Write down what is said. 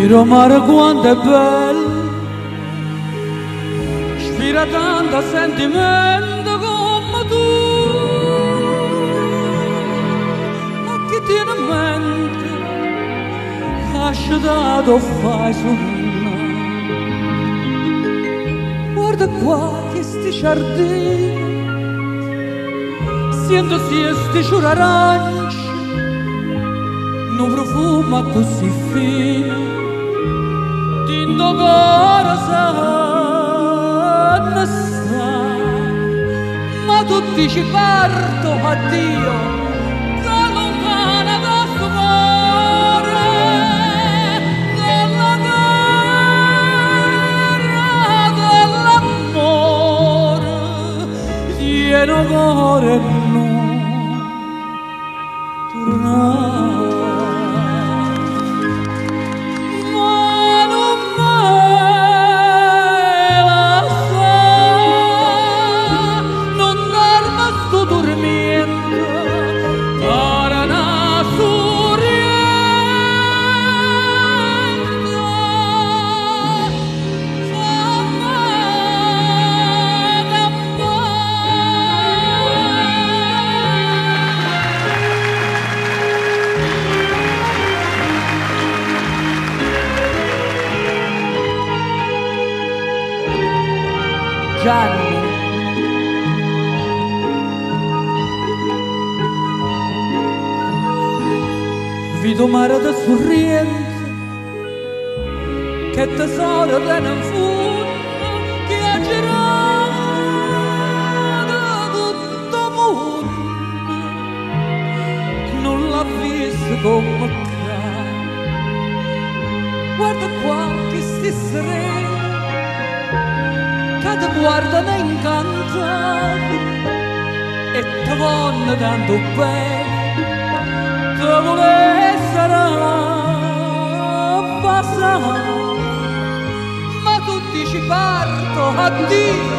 Miro mare quanto è bello, ispira tanto sentimento come tu, ma chi tiene in mente lasciato fai sonnare. Guarda qua che sti giardini, sento sti ciuri aranci, non profuma così fine, tinto cuore sanno sta, ma tu dici parto addio, da lontana da sto cuore, dalla terra dell'amore, pieno cuore non tornare. Gianni, vedo mare da sorriente, che tesoro tiene in fondo, che ha girato tutto mondo, non l'ha visto come cade. Guarda qua che sti sereni, che ti guardano incantato e ti vogliono tanto bene, ti volessero passare, ma tu dici parto addio.